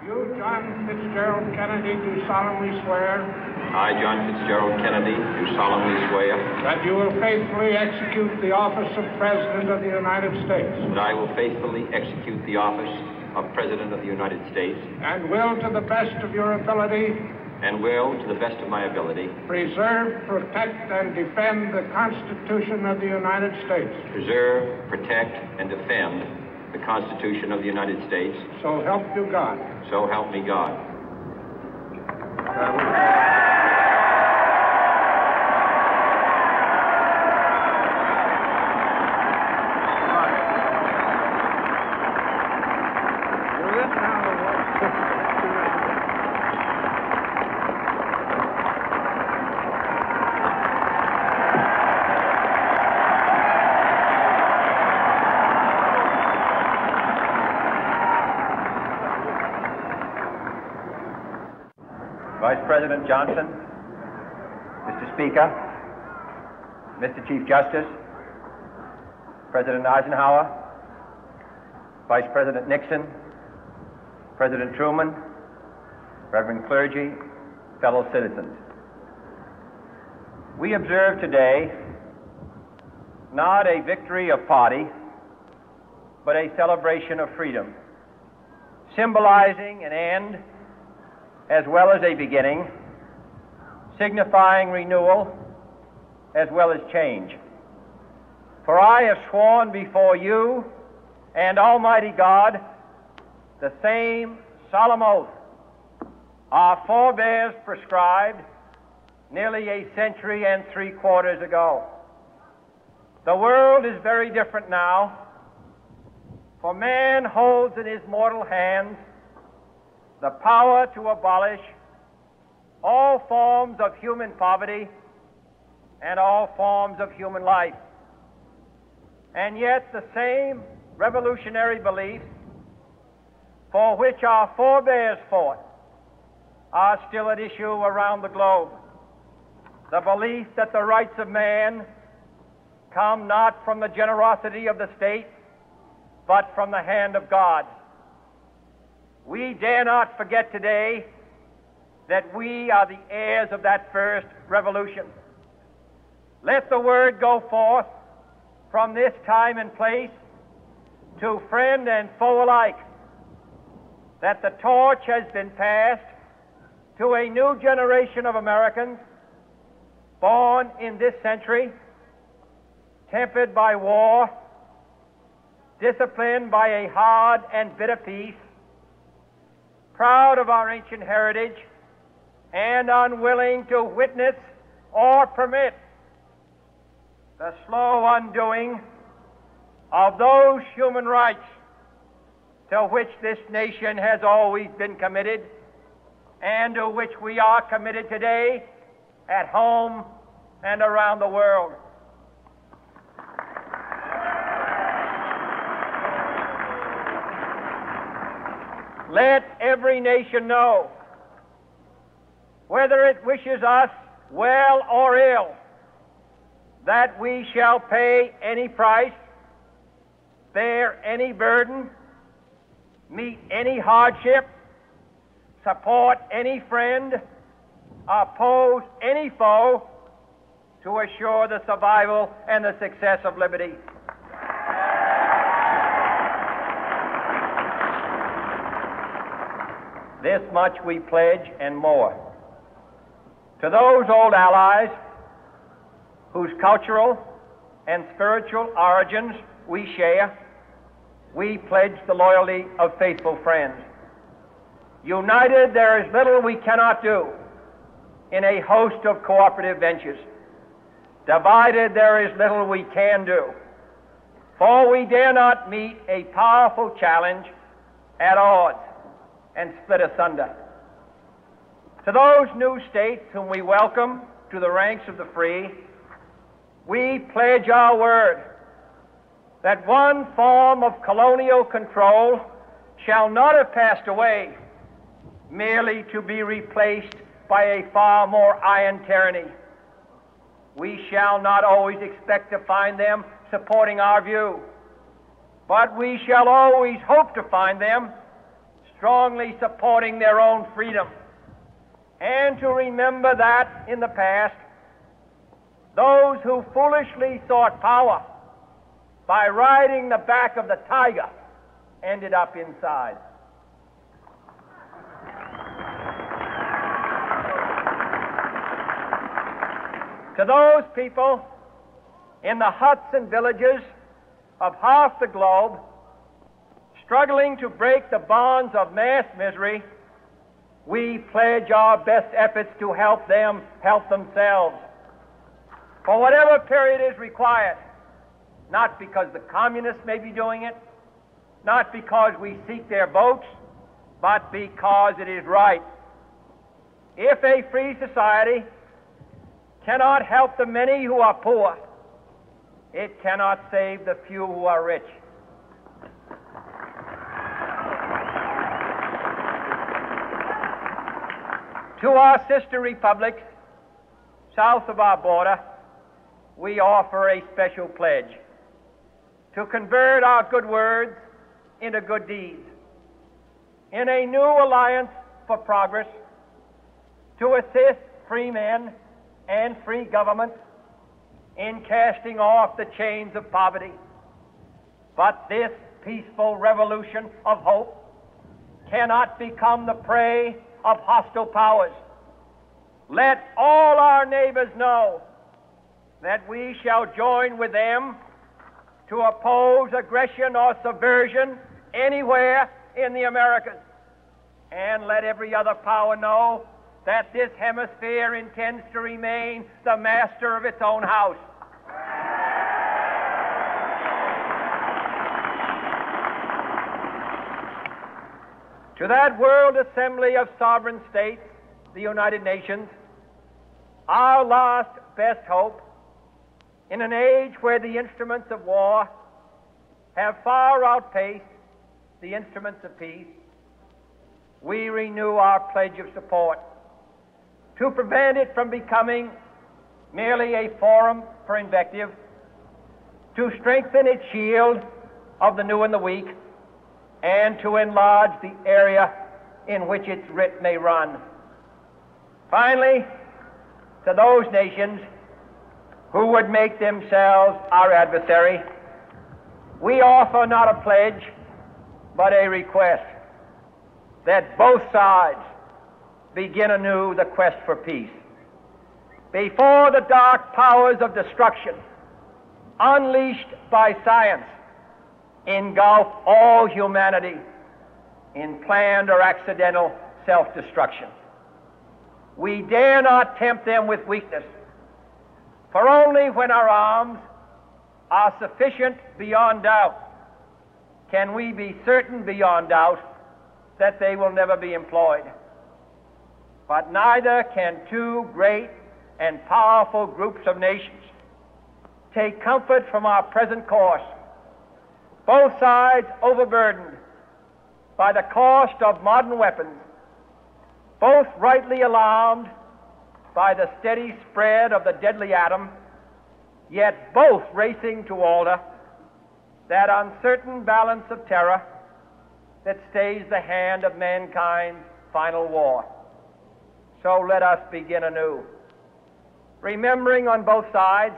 You, John Fitzgerald Kennedy, do solemnly swear. I, John Fitzgerald Kennedy, do solemnly swear. That you will faithfully execute the office of President of the United States. That I will faithfully execute the office of President of the United States. And will, to the best of your ability. And will, to the best of my ability. Preserve, protect, and defend the Constitution of the United States. Preserve, protect, and defend the Constitution of the United States. So help you God. So help me God. Vice President Johnson, Mr. Speaker, Mr. Chief Justice, President Eisenhower, Vice President Nixon, President Truman, Reverend clergy, fellow citizens. We observe today not a victory of party, but a celebration of freedom, symbolizing an end as well as a beginning, signifying renewal as well as change. For I have sworn before you and Almighty God the same solemn oath our forebears prescribed nearly a century and 3/4 ago. The world is very different now, for man holds in his mortal hands the power to abolish all forms of human poverty and all forms of human life. And yet the same revolutionary beliefs for which our forebears fought are still at issue around the globe. The belief that the rights of man come not from the generosity of the state, but from the hand of God. We dare not forget today that we are the heirs of that first revolution. Let the word go forth from this time and place to friend and foe alike that the torch has been passed to a new generation of Americans born in this century, tempered by war, disciplined by a hard and bitter peace, proud of our ancient heritage, and unwilling to witness or permit the slow undoing of those human rights to which this nation has always been committed and to which we are committed today at home and around the world. Let every nation know, whether it wishes us well or ill, that we shall pay any price, bear any burden, meet any hardship, support any friend, oppose any foe to assure the survival and the success of liberty. This much we pledge and more. To those old allies whose cultural and spiritual origins we share, we pledge the loyalty of faithful friends. United, there is little we cannot do in a host of cooperative ventures. Divided, there is little we can do, for we dare not meet a powerful challenge at odds and split asunder. To those new states whom we welcome to the ranks of the free, we pledge our word that one form of colonial control shall not have passed away merely to be replaced by a far more iron tyranny. We shall not always expect to find them supporting our view, but we shall always hope to find them strongly supporting their own freedom, and to remember that in the past, those who foolishly sought power by riding the back of the tiger ended up inside. To those people in the huts and villages of half the globe struggling to break the bonds of mass misery, we pledge our best efforts to help them help themselves for whatever period is required, not because the communists may be doing it, not because we seek their votes, but because it is right. If a free society cannot help the many who are poor, it cannot save the few who are rich. To our sister republics south of our border, we offer a special pledge to convert our good words into good deeds, in a new alliance for progress, to assist free men and free governments in casting off the chains of poverty. But this peaceful revolution of hope cannot become the prey of hostile powers. Let all our neighbors know that we shall join with them to oppose aggression or subversion anywhere in the Americas. And let every other power know that this hemisphere intends to remain the master of its own house. To that world assembly of sovereign states, the United Nations, our last best hope, in an age where the instruments of war have far outpaced the instruments of peace, we renew our pledge of support to prevent it from becoming merely a forum for invective, to strengthen its shield of the new and the weak, and to enlarge the area in which its writ may run. Finally, to those nations who would make themselves our adversary, we offer not a pledge, but a request that both sides begin anew the quest for peace. Before the dark powers of destruction, unleashed by science, engulf all humanity in planned or accidental self-destruction, we dare not tempt them with weakness, for only when our arms are sufficient beyond doubt can we be certain beyond doubt that they will never be employed. But neither can two great and powerful groups of nations take comfort from our present course, both sides overburdened by the cost of modern weapons, both rightly alarmed by the steady spread of the deadly atom, yet both racing to alter that uncertain balance of terror that stays the hand of mankind's final war. So let us begin anew, remembering on both sides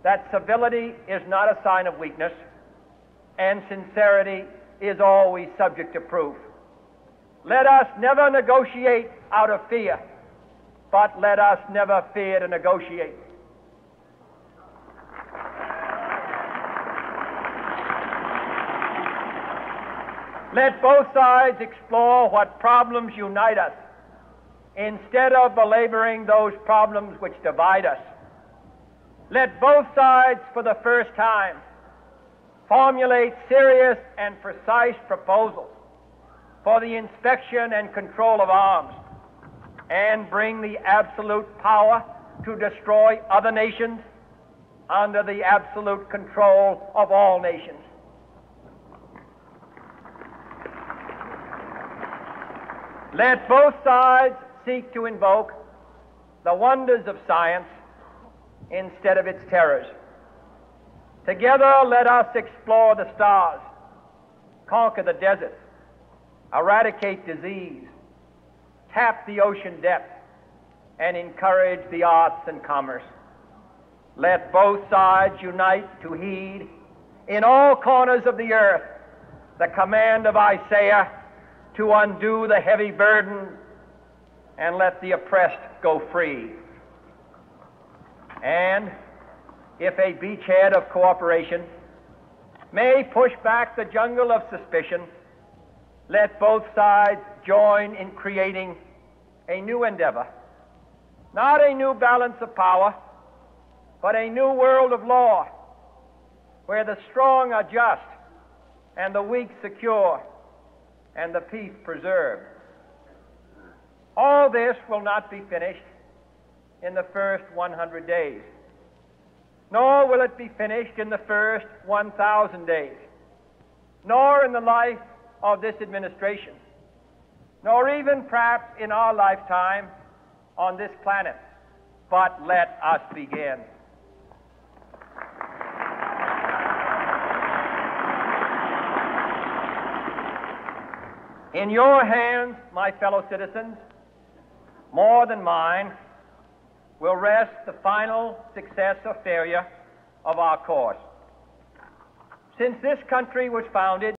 that civility is not a sign of weakness, and sincerity is always subject to proof. Let us never negotiate out of fear, but let us never fear to negotiate. Let both sides explore what problems unite us, instead of belaboring those problems which divide us. Let both sides, for the first time, formulate serious and precise proposals for the inspection and control of arms, and bring the absolute power to destroy other nations under the absolute control of all nations. Let both sides seek to invoke the wonders of science instead of its terrors. Together, let us explore the stars, conquer the deserts, eradicate disease, tap the ocean depths, and encourage the arts and commerce. Let both sides unite to heed in all corners of the earth the command of Isaiah to undo the heavy burden and let the oppressed go free. And if a beachhead of cooperation may push back the jungle of suspicion, let both sides join in creating a new endeavor, not a new balance of power, but a new world of law, where the strong are just and the weak secure and the peace preserved. All this will not be finished in the first 100 days, nor will it be finished in the first 1,000 days, nor in the life of this administration, nor even perhaps in our lifetime on this planet. But let us begin. In your hands, my fellow citizens, more than mine, will rest the final success or failure of our course. Since this country was founded,